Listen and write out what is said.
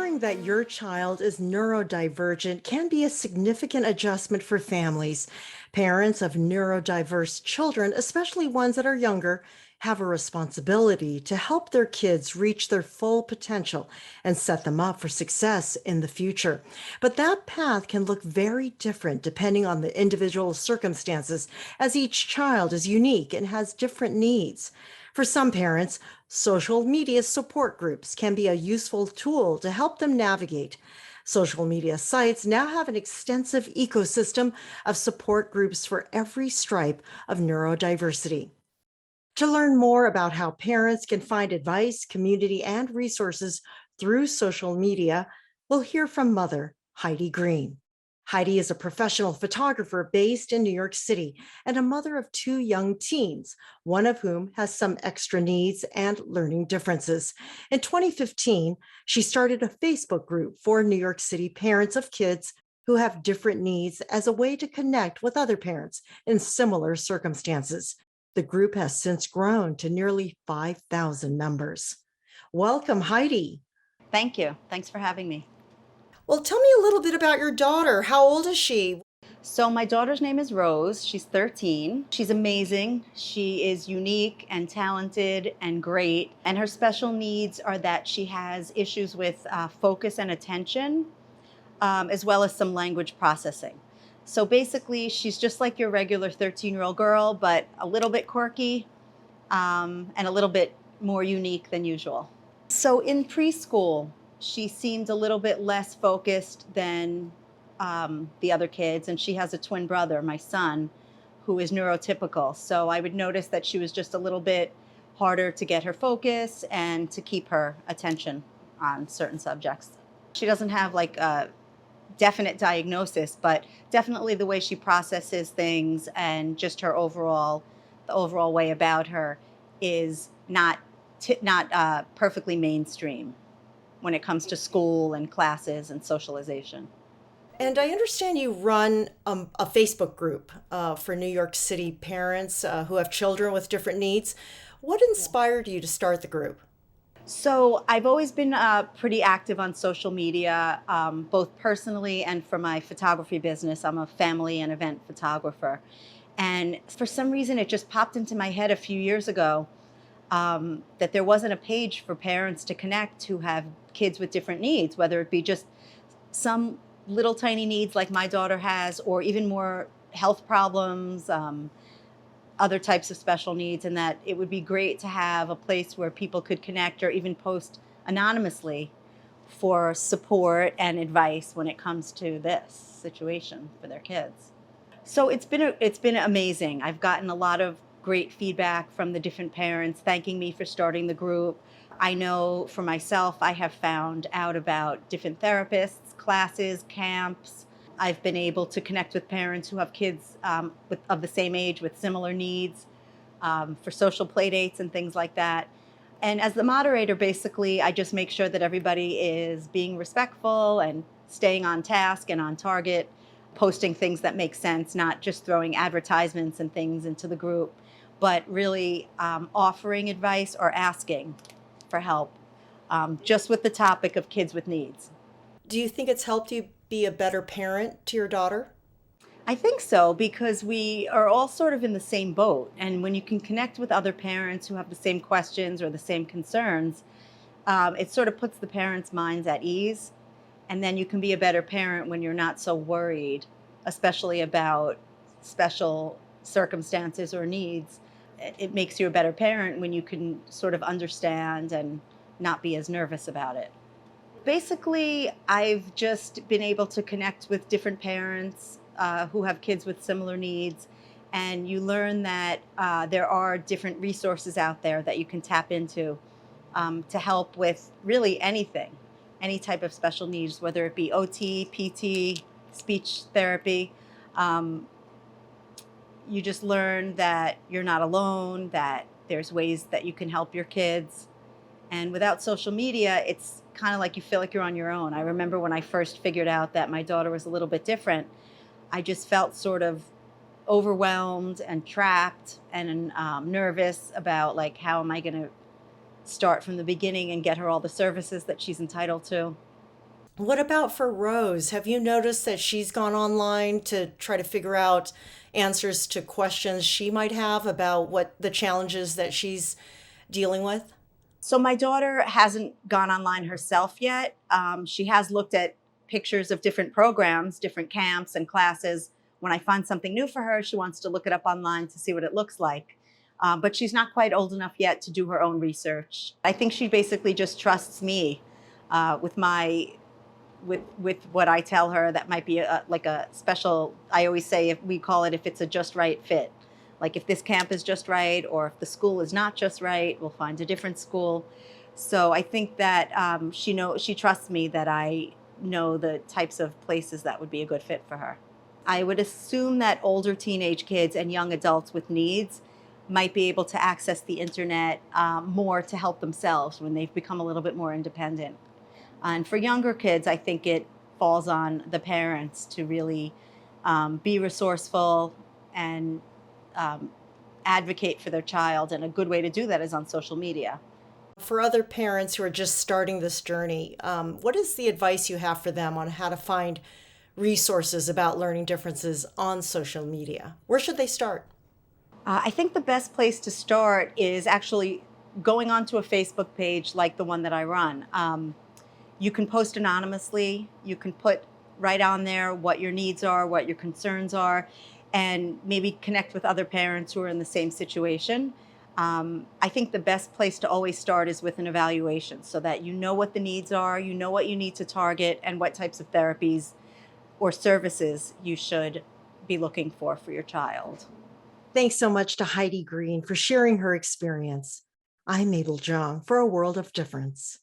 Knowing that your child is neurodivergent can be a significant adjustment for families. Parents of neurodiverse children, especially ones that are younger, have a responsibility to help their kids reach their full potential and set them up for success in the future. But that path can look very different depending on the individual circumstances, as each child is unique and has different needs. For some parents, social media support groups can be a useful tool to help them navigate. Social media sites now have an extensive ecosystem of support groups for every stripe of neurodiversity. To learn more about how parents can find advice, community, and resources through social media, we'll hear from Mother Heidi Green. Heidi is a professional photographer based in New York City and a mother of two young teens, one of whom has some extra needs and learning differences. In 2015, she started a Facebook group for New York City parents of kids who have different needs as a way to connect with other parents in similar circumstances. The group has since grown to nearly 5,000 members. Welcome, Heidi. Thank you. Thanks for having me. Well, tell me a little bit about your daughter. How old is she? So, my daughter's name is Rose. She's 13. She's amazing. She is unique and talented and great. And her special needs are that she has issues with focus and attention, as well as some language processing. So, basically, she's just like your regular 13-year-old girl, but a little bit quirky and a little bit more unique than usual. So in preschool, she seemed a little bit less focused than the other kids, and she has a twin brother, my son, who is neurotypical. So I would notice that she was just a little bit harder to get her focus and to keep her attention on certain subjects. She doesn't have like a definite diagnosis, but definitely the way she processes things and just the overall way about her is not perfectly mainstream when it comes to school and classes and socialization. And I understand you run a Facebook group for New York City parents who have children with different needs. What inspired you to start the group? So I've always been pretty active on social media, both personally and for my photography business. I'm a family and event photographer. And for some reason, it just popped into my head a few years ago that there wasn't a page for parents to connect who have kids with different needs, whether it be just some little tiny needs like my daughter has, or even more health problems, other types of special needs, and that it would be great to have a place where people could connect or even post anonymously for support and advice when it comes to this situation for their kids. So it's been amazing. I've gotten a lot of great feedback from the different parents thanking me for starting the group. I know for myself, I have found out about different therapists, classes, camps. I've been able to connect with parents who have kids of the same age with similar needs for social play dates and things like that. And as the moderator, basically, I just make sure that everybody is being respectful and staying on task and on target, posting things that make sense, not just throwing advertisements and things into the group, but really offering advice or asking for help, just with the topic of kids with needs. Do you think it's helped you be a better parent to your daughter? I think so, because we are all sort of in the same boat. And when you can connect with other parents who have the same questions or the same concerns, it sort of puts the parents' minds at ease. And then you can be a better parent when you're not so worried, especially about special circumstances or needs. It makes you a better parent when you can sort of understand and not be as nervous about it. Basically, I've just been able to connect with different parents who have kids with similar needs, and you learn that there are different resources out there that you can tap into to help with really anything, any type of special needs, whether it be OT, PT, speech therapy. Um, you just learn that you're not alone, that there's ways that you can help your kids. And without social media, it's kind of like you feel like you're on your own. I remember when I first figured out that my daughter was a little bit different, I just felt sort of overwhelmed and trapped and nervous about like, how am I going to start from the beginning and get her all the services that she's entitled to. What about for Rose? Have you noticed that she's gone online to try to figure out answers to questions she might have about what the challenges that she's dealing with? So my daughter hasn't gone online herself yet. She has looked at pictures of different programs, different camps and classes. When I find something new for her, she wants to look it up online to see what it looks like. But she's not quite old enough yet to do her own research. I think she basically just trusts me with my with what I tell her. That might be like a special. I always say, if we call it, if it's a just right fit. Like if this camp is just right, or if the school is not just right, we'll find a different school. So I think that she trusts me that I know the types of places that would be a good fit for her. I would assume that older teenage kids and young adults with needs might be able to access the internet more to help themselves when they've become a little bit more independent. And for younger kids, I think it falls on the parents to really be resourceful and um, advocate for their child. And a good way to do that is on social media. For other parents who are just starting this journey, what is the advice you have for them on how to find resources about learning differences on social media? Where should they start? I think the best place to start is actually going onto a Facebook page like the one that I run. You can post anonymously. You can put right on there what your needs are, what your concerns are, and maybe connect with other parents who are in the same situation. I think the best place to always start is with an evaluation so that you know what the needs are, you know what you need to target, and what types of therapies or services you should be looking for your child. Thanks so much to Heidi Green for sharing her experience. I'm Mabel Jong for A World of Difference.